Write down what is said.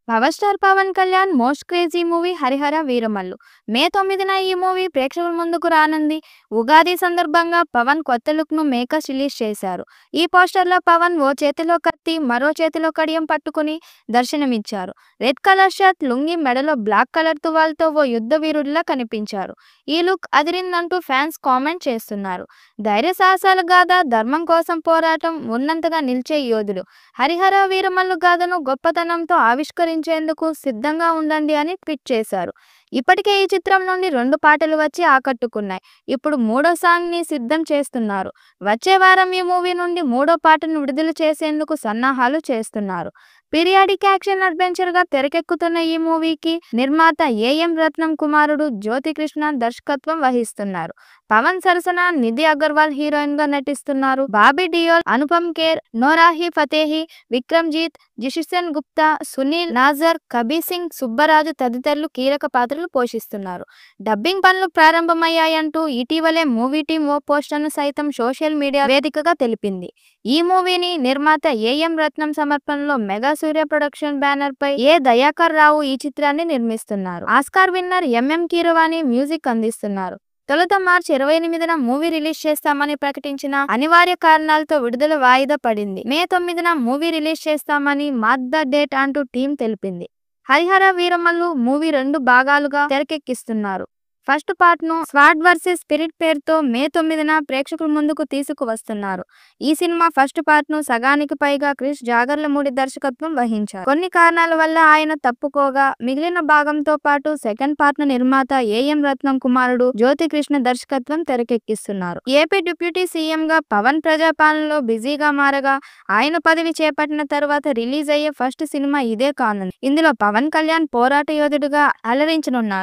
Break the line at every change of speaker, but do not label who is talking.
Power star Pawan Kalyan most crazy movie 'Harihara Veeramallu'. May 9న ఈ movie ప్రేక్షకుల ముందుకు రానుంది. ఉగాది సందర్భంగా పవన్ కొత్త లుక్‌ను మేకర్స్ రిలీజ్ చేశారు. ఈ పోస్టర్‌లో పవన్ ఓ చేతిలో కత్తి, మరో చేతిలో కడియం పట్టుకుని దర్శనమిచ్చారు. రెడ్ కలర్ షర్ట్, లుంగీ, మెడలో బ్లాక్ కలర్ తువాలుతో ఓ యుద్ధ వీరుడిలా కనిపించారు. ఈ లుక్ అదిరిందంటూ ఫ్యాన్స్ కామెంట్ చేస్తున్నారు. ధైర్య సాహసాల గాథ, ధర్మం కోసం పోరాటం ఉన్నంతగా నిలిచే యోధుడు. 'హరిహర వీరమల్లు' గాథను గొప్పతనంతో ఆవిష్కరించేందుకు సిద్ధంగా ఉండండి అని ట్వీట్ చేశారు. ఇప్పటికే ఈ చిత్రం నుండి 2 పాటలు వచ్చి ఆకట్టుకున్నాయి. ఇప్పుడు మూడో సాంగ్‌ని సిద్ధం చేస్తున్నారు. వచ్చే వారం ఈ మూవీ నుండి మూడో పాటను విడుదల చేసేందుకు సన్నాహాలు చేస్తున్నారు. పీరియాడిక్ యాక్షన్ అడ్వెంచర్‌గా తెరకెక్కుతున్న ఈ మూవీకి నిర్మాత ఏఎం రత్నం కుమారుడు జ్యోతికృష్ణ దర్శకత్వం వహిస్తున్నారు. పవన్ సరసన నిధి అగర్వాల్ హీరోయిన్‌గా నటిస్తున్నారు. బాబీ డియోల్, అనుపమ్ ఖేర్, నోరాహి ఫతేహి, విక్రమ్‌జీత్, జిషిసన్ గుప్తా, సునీల్ నాజర్, కబీర్ సింగ్, సుబ్బరాజు తదితరులు కీలక పాత్రలు పోషిస్తున్నారు. డబ్బింగ్ పనులు ప్రారంభమయ్యాయంటూ ఇటీవలే మూవీ టీం ఓ పోస్టర్‌ను సైతం సోషల్ మీడియా వేదికగా తెలిపింది. ఈ మూవీని నిర్మాత ఏఎం రత్నం సమర్పణలో మెగా సూర్య ప్రొడక్షన్ బ్యానర్ పై ఏ దయాకర్ రావు ఈ చిత్రాన్ని నిర్మిస్తున్నారు. Oscar winner M M Keeravani music అందిస్తున్నారు. తొలుత మార్చి 28న మూవీ రిలీజ్ చేస్తామని ప్రకటించిన అనివార్య కారణాలతో విడుదల వాయిదా పడింది. మే 9న మూవీ రిలీజ్ చేస్తామని మార్క్ ద డేట్ అంటూ టీం తెలిపింది. 'హరిహర వీరమల్లు' మూవీ 2 భాగాలుగా తెరకెక్కిస్తున్నారు. ఫస్ట్ పార్ట్‌ను స్వాడ్ వర్సెస్ స్పిరిట్ పేరుతో మే 9న ప్రేక్షకుల ముందుకు తీసుకువస్తున్నారు. ఈ సినిమా ఫస్ట్ పార్ట్‌ను సగానికి పైగా క్రిష్ జాగర్లమూడి దర్శకత్వం వహించారు. కొన్ని కారణాల వల్ల ఆయన తప్పుకోగా మిగిలిన భాగంతో పాటు సెకండ్ పార్ట్‌ను నిర్మాత ఏఎం రత్నం కుమారుడు జ్యోతికృష్ణ దర్శకత్వం తెరకెక్కిస్తున్నారు. ఏపీ డిప్యూటీ సీఎంగా పవన్ ప్రజాపాలనలో బిజీగా మారగా ఆయన పదవి చేపట్టిన తర్వాత రిలీజ్ అయ్యే ఫస్ట్ సినిమా ఇదే కానుంది. ఇందులో పవన్ కళ్యాణ్ పోరాట యోధుడిగా అలరించనున్నారు.